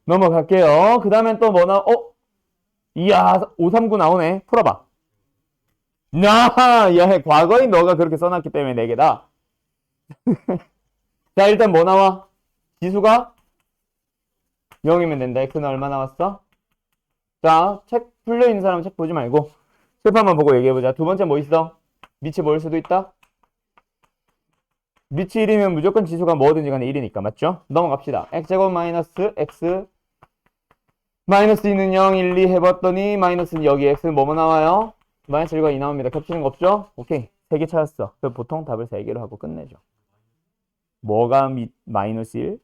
넘어갈게요. 그 다음엔 또 뭐 이야 539 나오네. 풀어봐. 야, 과거에 너가 그렇게 써놨기 때문에 4개다. 자, 일단 뭐 나와? 지수가 0이면 된다. x는 얼마 나왔어? 자, 책 풀려있는 사람은 책 보지 말고 칠판만 보고 얘기해보자. 두 번째 뭐 있어? 밑이 뭐일 수도 있다? 밑이 1이면 무조건 지수가 뭐든지 간에 1이니까 맞죠? 넘어갑시다. x제곱 마이너스 x 마이너스 2는 0, 1, 2 해봤더니 마이너스는 여기 x는 뭐뭐 나와요? 마이너스 1과 2 나옵니다. 겹치는 거 없죠? 오케이. 3개 찾았어. 그럼 보통 답을 3개로 하고 끝내죠. 뭐가 마이너스 1?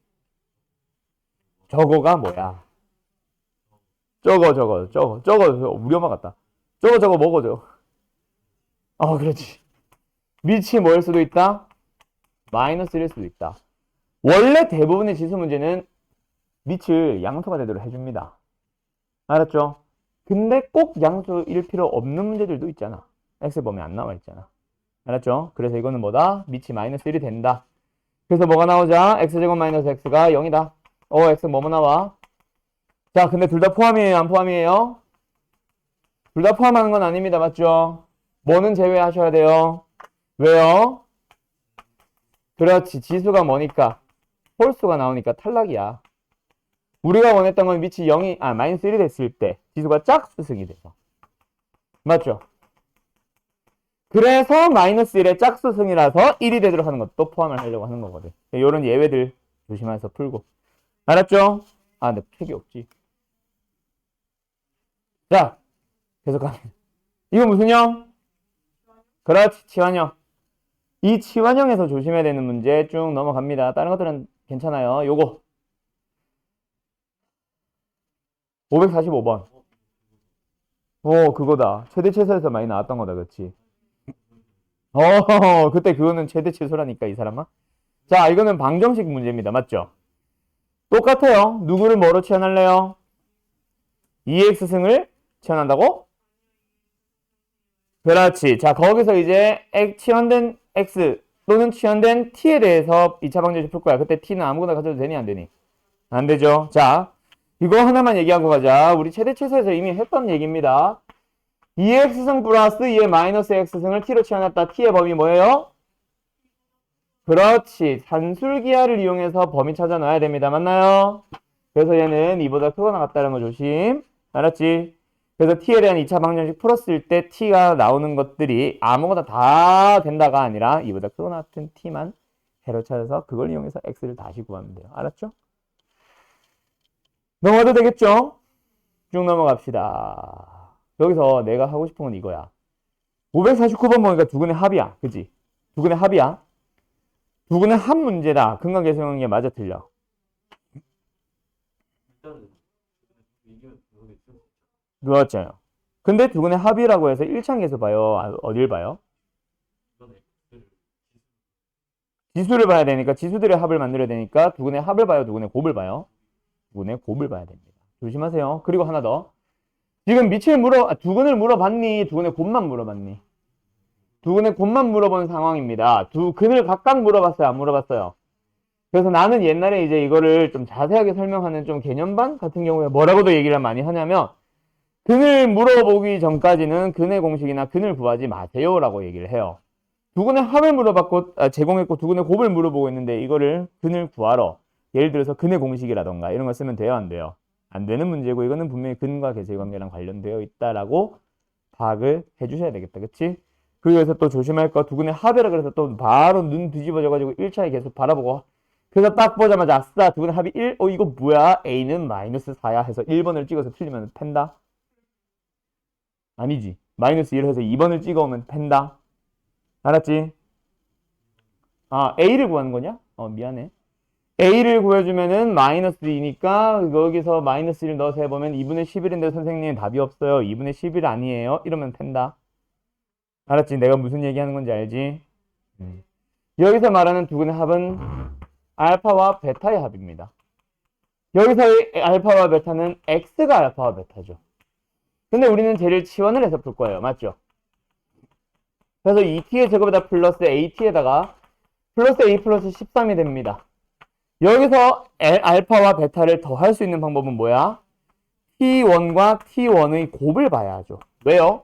저거가 뭐야? 저거 우리 엄마 같다. 저거 뭐고 저거? 그렇지. 밑이 뭐일 수도 있다? 마이너스 1일 수도 있다. 원래 대부분의 지수 문제는 밑을 양수가 되도록 해줍니다. 알았죠? 근데 꼭 양수일 필요 없는 문제들도 있잖아. x 범위 안 나와 있잖아. 알았죠? 그래서 이거는 뭐다? 밑이 마이너스 1이 된다. 그래서 뭐가 나오자? x제곱 마이너스 x가 0이다. x 뭐뭐 나와? 자, 근데 둘 다 포함이에요? 안 포함이에요? 둘 다 포함하는 건 아닙니다. 맞죠? 뭐는 제외하셔야 돼요? 왜요? 그렇지. 지수가 뭐니까? 홀수가 나오니까 탈락이야. 우리가 원했던 건 밑이 0이, 마이너스 1이 됐을 때 지수가 짝수승이 돼서. 맞죠? 그래서 마이너스 1의 짝수승이라서 1이 되도록 하는 것도 포함을 하려고 하는 거거든. 이런 예외들 조심해서 풀고. 알았죠? 근데 책이 없지. 자, 계속 갑니다. 이거 무슨 형? 그렇지, 치환형. 이 치환형에서 조심해야 되는 문제 쭉 넘어갑니다. 다른 것들은 괜찮아요. 요거 545번. 그거다. 최대 최소에서 많이 나왔던 거다. 그렇지? 그때 그거는 최대 최소라니까 이 사람아. 자, 이거는 방정식 문제입니다. 맞죠? 똑같아요. 누구를 뭐로 치환할래요? 2x승을 치환한다고? 그렇지. 자, 거기서 이제 치환된 x 또는 치환된 t에 대해서 2차 방정식 풀 거야. 그때 t는 아무거나 가져도 되니 안 되니? 안 되죠. 자, 이거 하나만 얘기하고 가자. 우리 최대 최소에서 이미 했던 얘기입니다. 2x승 플러스 2의 마이너스 x승을 t로 치환했다. t의 범위 뭐예요? 그렇지. 산술기하를 이용해서 범위 찾아 놔야 됩니다. 맞나요? 그래서 얘는 이보다 크거나 같다는 거 조심. 알았지? 그래서 t에 대한 2차 방정식 풀었을 때 t가 나오는 것들이 아무거나 다 된다가 아니라 이보다 크거나 같은 t만 해로 찾아서 그걸 이용해서 x를 다시 구하면 돼요. 알았죠? 넘어가도 되겠죠? 쭉 넘어갑시다. 여기서 내가 하고 싶은 건 이거야. 549번 보니까 두근의 합이야. 그지? 두근의 합이야. 두근의 합 문제다. 근각 계수형인 게 맞아 틀려? 그렇잖아요. 근데 두근의 합이라고 해서 1차 계수 봐요? 어딜 봐요? 지수를 봐야 되니까 지수들의 합을 만들어야 되니까 두근의 합을 봐요? 두근의 곱을 봐요? 두근의 곱을 봐야 됩니다. 조심하세요. 그리고 하나 더. 지금 두근을 물어봤니? 두근의 곱만 물어봤니? 두근의 곱만 물어본 상황입니다. 두 근을 각각 물어봤어요? 안 물어봤어요? 그래서 나는 옛날에 이제 이거를 좀 자세하게 설명하는 좀 개념반 같은 경우에 뭐라고도 얘기를 많이 하냐면 근을 물어보기 전까지는 근의 공식이나 근을 구하지 마세요 라고 얘기를 해요. 두근의 합을 제공했고 두근의 곱을 물어보고 있는데 이거를 근을 구하러 예를 들어서 근의 공식이라던가 이런 거 쓰면 돼요? 안 돼요? 안 되는 문제고 이거는 분명히 근과 계수관계랑 관련되어 있다라고 파악을 해주셔야 되겠다. 그치? 그래서 또 조심할 거 두근의 합이라 그래서 또 바로 눈 뒤집어져가지고 1차에 계속 바라보고 그래서 딱 보자마자 아싸 두근의 합이 1? 이거 뭐야? A는 마이너스 4야 해서 1번을 찍어서 틀리면 팬다? 아니지. 마이너스 1 해서 2번을 찍어오면 팬다? 알았지? A를 구하는 거냐? 미안해. A를 구해주면은 마이너스 2니까 여기서 마이너스 1 넣어서 해보면 2분의 11인데 선생님 답이 없어요. 2분의 11 아니에요. 이러면 팬다. 알았지? 내가 무슨 얘기하는 건지 알지? 여기서 말하는 두근의 합은 알파와 베타의 합입니다. 여기서의 알파와 베타는 x가 알파와 베타죠. 근데 우리는 쟤를 치환을 해서 풀 거예요. 맞죠? 그래서 2t의 제곱에다 플러스 at에다가 플러스 a 플러스 13이 됩니다. 여기서 알파와 베타를 더할 수 있는 방법은 뭐야? t1과 t1의 곱을 봐야 하죠. 왜요?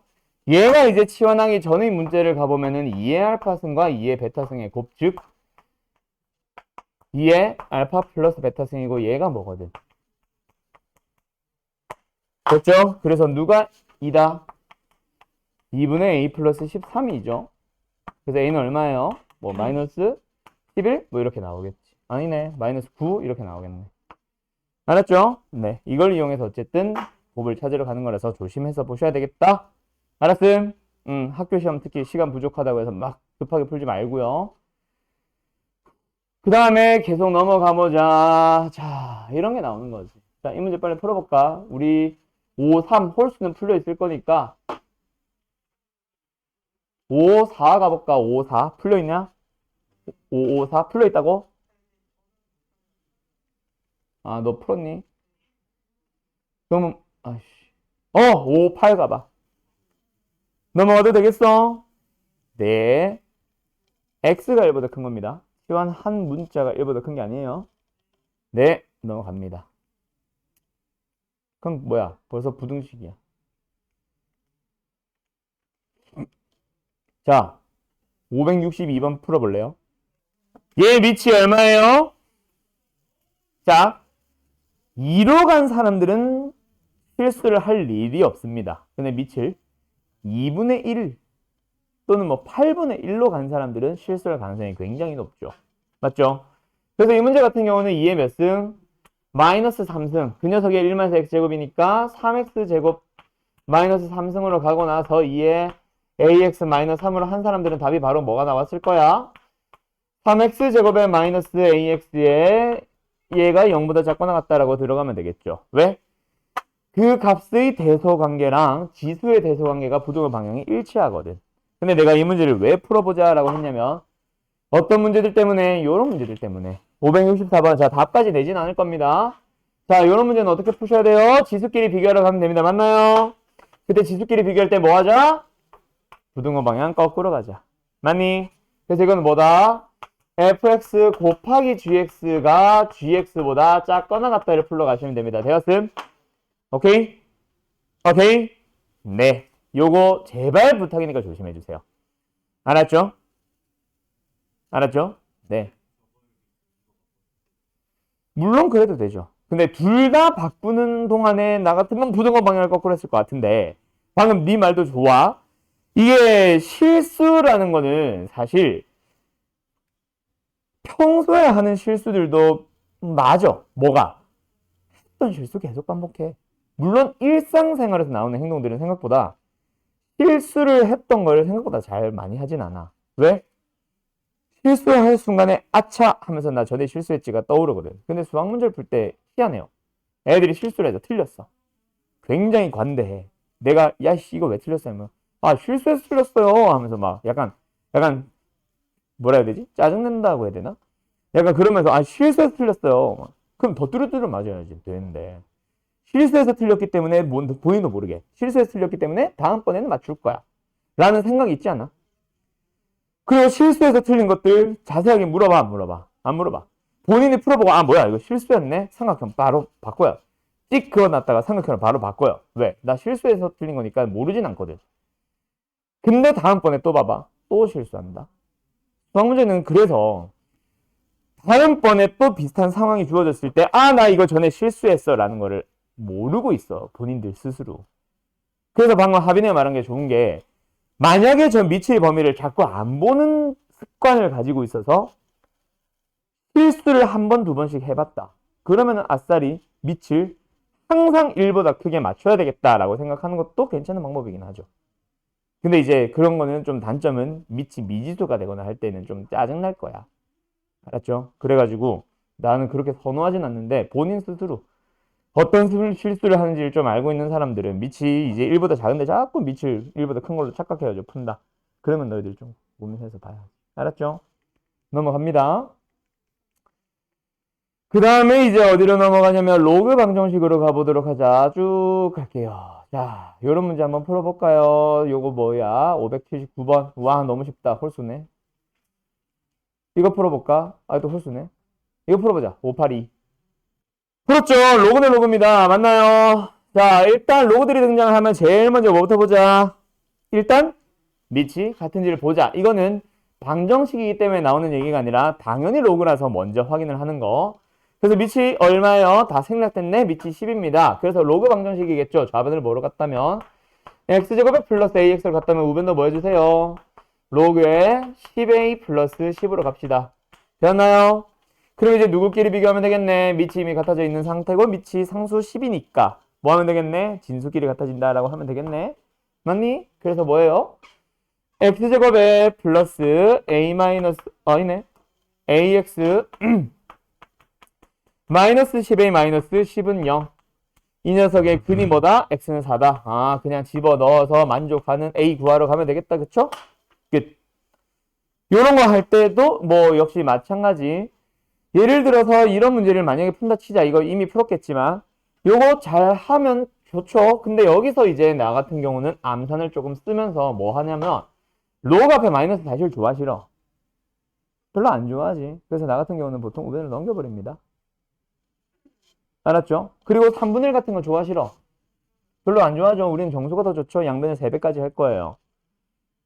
얘가 이제 치환하기 전의 문제를 가보면은 2의 알파승과 2의 베타승의 곱, 즉 2의 알파 플러스 베타승이고 얘가 뭐거든? 됐죠? 그래서 누가 2다? 2분의 a 플러스 13이죠. 그래서 a는 얼마예요? 뭐 마이너스 11? 뭐 이렇게 나오겠지. 아니네. 마이너스 9 이렇게 나오겠네. 알았죠? 네. 이걸 이용해서 어쨌든 곱을 찾으러 가는 거라서 조심해서 보셔야 되겠다. 알았음? 학교 시험 특히 시간 부족하다고 해서 막 급하게 풀지 말고요. 그 다음에 계속 넘어가보자. 자, 이런 게 나오는 거지. 자, 이 문제 빨리 풀어볼까? 우리 5, 3 홀수는 풀려 있을 거니까 5, 4 가볼까? 5, 4 풀려 있냐? 5, 5, 4 풀려 있다고? 너 풀었니? 그러면 아이씨. 5, 8 가봐. 넘어가도 되겠어? 네. x가 1보다 큰 겁니다. 또한 한 문자가 1보다 큰 게 아니에요. 네, 넘어갑니다. 그럼 뭐야? 벌써 부등식이야. 자, 562번 풀어볼래요? 얘 밑이 얼마예요? 자, 2로 간 사람들은 실수를 할 일이 없습니다. 근데 밑을 2분의 1 또는 뭐 8분의 1로 간 사람들은 실수할 가능성이 굉장히 높죠. 맞죠? 그래서 이 문제 같은 경우는 2의 몇 승? 마이너스 3승. 그 녀석의 1마이너스 x제곱이니까 3x제곱 마이너스 3승으로 가고 나서 2의 ax 마이너스 3으로 한 사람들은 답이 바로 뭐가 나왔을 거야? 3x 제곱에 마이너스 ax에 얘가 0보다 작거나 같다라고 들어가면 되겠죠. 왜? 그 값의 대소관계랑 지수의 대소관계가 부등호 방향이 일치하거든. 근데 내가 이 문제를 왜 풀어보자 라고 했냐면 어떤 문제들 때문에? 요런 문제들 때문에. 564번. 자, 답까지 내진 않을 겁니다. 자, 요런 문제는 어떻게 푸셔야 돼요? 지수끼리 비교하러 가면 됩니다. 맞나요? 그때 지수끼리 비교할 때 뭐 하자? 부등호 방향 거꾸로 가자. 맞니? 그래서 이건 뭐다? fx 곱하기 gx가 gx보다 작거나 같다를 풀러 가시면 됩니다. 되었음? 오케이? 오케이? 네. 요거 제발 부탁이니까 조심해 주세요. 알았죠? 알았죠? 네. 물론 그래도 되죠. 근데 둘 다 바꾸는 동안에 나 같으면 부등호 방향을 거꾸로 했을 것 같은데 방금 네 말도 좋아. 이게 실수라는 거는 사실 평소에 하는 실수들도 맞아. 뭐가? 했던 실수 계속 반복해. 물론 일상생활에서 나오는 행동들은 생각보다 실수를 했던 걸 생각보다 잘 많이 하진 않아. 왜? 실수할 순간에 아차 하면서 나 전에 실수했지가 떠오르거든. 근데 수학 문제를 풀 때 희한해요. 애들이 실수를 해서 틀렸어. 굉장히 관대해. 내가 야씨 이거 왜 틀렸어? 하면 아 실수해서 틀렸어요 하면서 막 약간 뭐라 해야 되지? 짜증낸다고 해야 되나? 약간 그러면서 아 실수해서 틀렸어요. 막. 그럼 더 뚜루뚜루 맞아야지 되는데 실수해서 틀렸기 때문에 본인도 모르게 실수해서 틀렸기 때문에 다음번에는 맞출 거야 라는 생각이 있지 않아? 그리고 실수해서 틀린 것들 자세하게 물어봐 안 물어봐? 안 물어봐. 본인이 풀어보고 아 뭐야 이거 실수였네 생각하면 바로 바꿔요. 찍 그어놨다가 생각하면 바로 바꿔요. 왜? 나 실수해서 틀린 거니까 모르진 않거든. 근데 다음번에 또 봐봐. 또 실수한다. 수학 문제는 그래서 다음번에 또 비슷한 상황이 주어졌을 때 아 나 이거 전에 실수했어 라는 거를 모르고 있어. 본인들 스스로. 그래서 방금 하빈이가 말한 게 좋은 게 만약에 전 미치의 범위를 자꾸 안 보는 습관을 가지고 있어서 실수를 한 번, 두 번씩 해봤다. 그러면은 아싸리 밑을 항상 1보다 크게 맞춰야 되겠다라고 생각하는 것도 괜찮은 방법이긴 하죠. 근데 이제 그런 거는 좀 단점은 밑이 미지수가 되거나 할 때는 좀 짜증날 거야. 알았죠? 그래가지고 나는 그렇게 선호하진 않는데 본인 스스로 어떤 실수를 하는지를 좀 알고 있는 사람들은 밑이 이제 1보다 작은데 자꾸 밑을 1보다 큰 걸로 착각해가지고 푼다. 그러면 너희들 좀 고민해서 봐야지. 알았죠? 넘어갑니다. 그 다음에 이제 어디로 넘어가냐면 로그 방정식으로 가보도록 하자. 쭉 갈게요. 자, 요런 문제 한번 풀어볼까요? 요거 뭐야? 579번. 와, 너무 쉽다. 홀수네. 이거 풀어볼까? 아, 또 홀수네. 이거 풀어보자. 582. 그렇죠. 로그네 로그입니다. 맞나요? 자, 일단 로그들이 등장하면 제일 먼저 뭐부터 보자? 일단 밑이 같은지를 보자. 이거는 방정식이기 때문에 나오는 얘기가 아니라 당연히 로그라서 먼저 확인을 하는 거. 그래서 밑이 얼마예요? 다 생략됐네. 밑이 10입니다. 그래서 로그 방정식이겠죠. 좌변을 뭐로 갔다면 x제곱에 플러스 ax를 갔다면 우변도 뭐 해주세요? 로그에 10a 플러스 10으로 갑시다. 되었나요? 그럼 이제 누구끼리 비교하면 되겠네. 밑이 이미 같아져 있는 상태고 밑이 상수 10이니까 뭐 하면 되겠네? 진수끼리 같아진다라고 하면 되겠네. 맞니? 그래서 뭐예요? x제곱에 플러스 a 마이너스 아니네 ax 마이너스 10a 마이너스 10은 0. 이 녀석의 근이 뭐다? x는 4다. 아 그냥 집어넣어서 만족하는 a 구하러 가면 되겠다. 그쵸? 끝. 요런 거 할 때도 뭐 역시 마찬가지. 예를 들어서 이런 문제를 만약에 푼다 치자. 이거 이미 풀었겠지만 요거 잘 하면 좋죠. 근데 여기서 이제 나 같은 경우는 암산을 조금 쓰면서 뭐 하냐면 로그 앞에 마이너스 다시를 좋아 싫어? 별로 안 좋아하지. 그래서 나 같은 경우는 보통 우변을 넘겨버립니다. 알았죠? 그리고 3분의 1 같은 거 좋아 싫어? 별로 안 좋아하죠. 우리는 정수가 더 좋죠. 양변을 3배까지 할 거예요.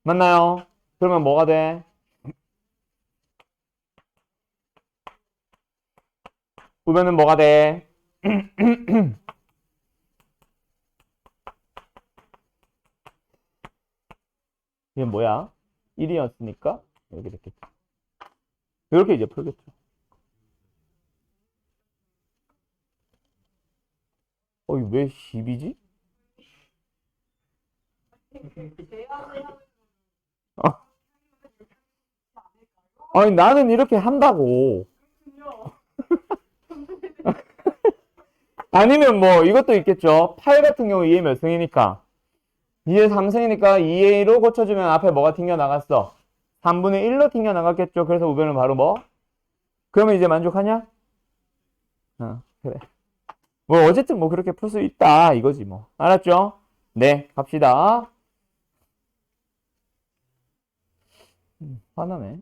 맞나요? 그러면 뭐가 돼? 우변은 뭐가 돼? 이게 뭐야? 1이었으니까 이렇게 됐겠지. 이렇게 이제 풀겠죠. 이게 왜 10이지? 어, 아니, 나는 이렇게 한다고. 아니면 뭐, 이것도 있겠죠. 8 같은 경우 2의 몇 승이니까? 2의 3승이니까 2A로 고쳐주면 앞에 뭐가 튕겨나갔어? 3분의 1로 튕겨나갔겠죠. 그래서 우변은 바로 뭐? 그러면 이제 만족하냐? 그래. 뭐, 어쨌든 뭐 그렇게 풀 수 있다. 이거지 뭐. 알았죠? 네, 갑시다. 화나네.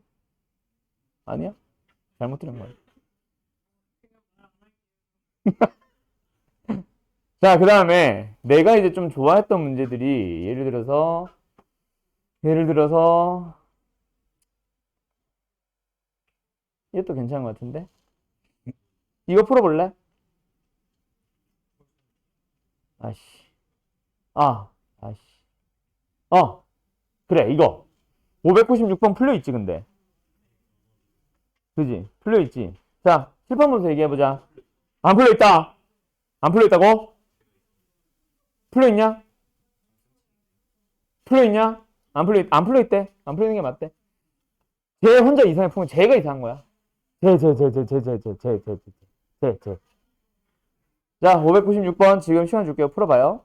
아니야? 잘못 들은 거야. 자, 그 다음에 내가 이제 좀 좋아했던 문제들이 예를 들어서 이것도 괜찮은 것 같은데? 이거 풀어볼래? 아씨. 아씨. 그래, 이거. 596번 풀려있지, 근데. 그지? 풀려있지? 자, 칠판부터 얘기해보자. 안 풀려있다. 안 풀려있다고? 풀려있냐? 풀려있냐? 안 풀려있대. 안 풀리는 게 맞대. 쟤 혼자 이상해 풀면 쟤가 이상한 거야. 쟤. 자, 596번 지금 시간 줄게요. 풀어봐요.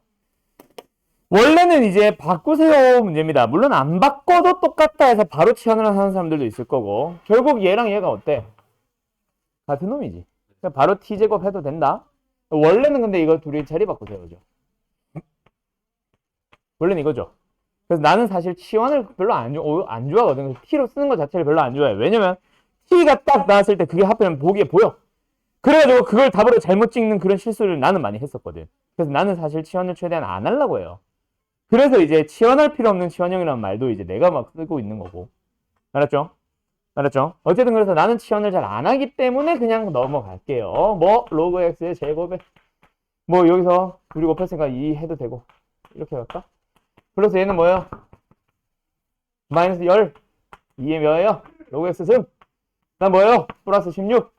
원래는 이제 바꾸세요 문제입니다. 물론 안 바꿔도 똑같다 해서 바로 치환을 하는 사람들도 있을 거고, 결국 얘랑 얘가 어때? 같은 놈이지. 바로 t제곱 해도 된다. 원래는 근데 이거 둘이 자리 바꾸세요. 그죠? 원래는 이거죠. 그래서 나는 사실 치환을 별로 안 좋아하거든. t로 쓰는 것 자체를 별로 안 좋아해. 왜냐면 t가 딱 나왔을 때 그게 하필 보기에 보여. 그래가지고 그걸 답으로 잘못 찍는 그런 실수를 나는 많이 했었거든. 그래서 나는 사실 치환을 최대한 안 하려고 해요. 그래서 이제 치환할 필요 없는 치환형이라는 말도 이제 내가 막 쓰고 있는 거고. 알았죠? 어쨌든 그래서 나는 치환을 잘 안 하기 때문에 그냥 넘어갈게요. 뭐 로그 x의 제곱에 뭐 여기서 둘이 곱했으니까 2 해도 되고 이렇게 할까? 플러스 얘는 뭐예요? 마이너스 10. 2에 몇이에요? 로그 x 승. 난 뭐예요? 플러스 16.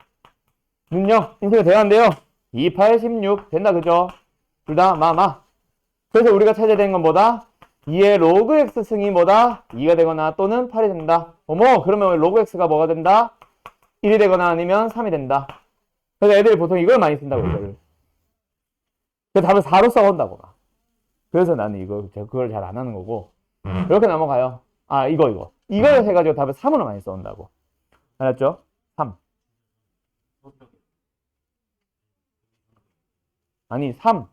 는요? 인수가 돼야 한대요. 2, 8, 16 된다 그죠? 둘 다 마마. 그래서 우리가 찾아야 되는 건 뭐다? 2의 로그 x 승이 뭐다? 2가 되거나 또는 8이 된다. 어머, 그러면 로그 x가 뭐가 된다? 1이 되거나 아니면 3이 된다. 그래서 애들이 보통 이걸 많이 쓴다고, 이거를. 그래서 답을 4로 써온다고. 그래서 나는 그걸 잘 안 하는 거고. 이렇게 넘어가요. 이거. 이걸 해가지고 답을 3으로 많이 써온다고. 알았죠? 3. 아니, 3.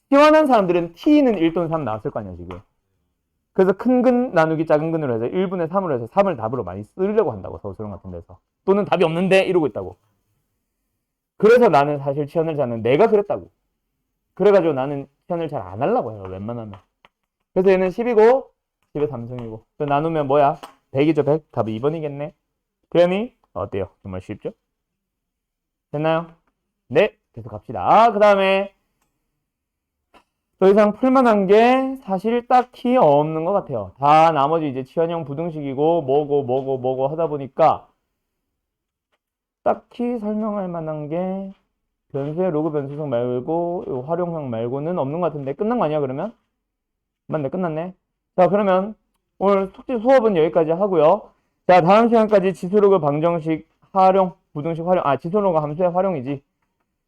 시원한 사람들은 t는 1 또는 3 나왔을 거 아니야, 지금. 그래서 큰 근 나누기 작은 근으로 해서 1분의 3으로 해서 3을 답으로 많이 쓰려고 한다고, 서술형 같은 데서. 또는 답이 없는데 이러고 있다고. 그래서 나는 사실 치환을 잘하는 내가 그랬다고. 그래가지고 나는 치환을 잘 안 하려고 해요, 웬만하면. 그래서 얘는 10이고 10의 3승이고 또 나누면 뭐야? 100이죠, 100. 답이 2번이겠네. 그러니 어때요? 정말 쉽죠? 됐나요? 네, 계속 갑시다. 그 다음에 더 이상 풀만한 게 사실 딱히 없는 것 같아요. 다 나머지 이제 치환형 부등식이고 뭐고 하다 보니까 딱히 설명할 만한 게 변수의 로그 변수성 말고 활용형 말고는 없는 것 같은데 끝난 거 아니야 그러면? 맞네, 끝났네. 자, 그러면 오늘 숙제 수업은 여기까지 하고요. 자, 다음 시간까지 지수로그 방정식 활용, 부등식 활용, 지수로그 함수의 활용이지.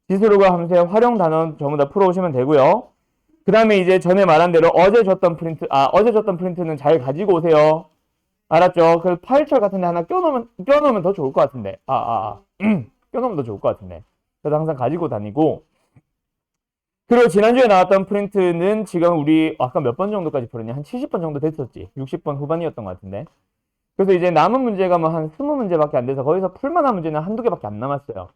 지수로그 함수의 활용 단원 전부 다 풀어오시면 되고요. 그 다음에 이제 전에 말한 대로 어제 줬던 프린트는 잘 가지고 오세요. 알았죠? 그 파일철 같은 데 하나 껴놓으면 더 좋을 것 같은데. 껴놓으면 더 좋을 것 같은데. 그래서 항상 가지고 다니고. 그리고 지난주에 나왔던 프린트는 지금 우리 아까 몇 번 정도까지 풀었냐? 한 70번 정도 됐었지. 60번 후반이었던 것 같은데. 그래서 이제 남은 문제가 뭐 한 20문제밖에 안 돼서 거기서 풀만한 문제는 한두 개밖에 안 남았어요.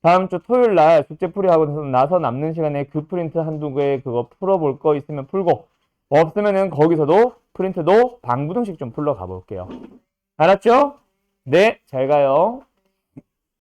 다음 주 토요일 날 숙제 풀이하고 나서 남는 시간에 그 프린트 한두 개 그거 풀어볼 거 있으면 풀고, 없으면은 거기서도 프린트도 방부등식 좀 풀러 가볼게요. 알았죠? 네, 잘 가요.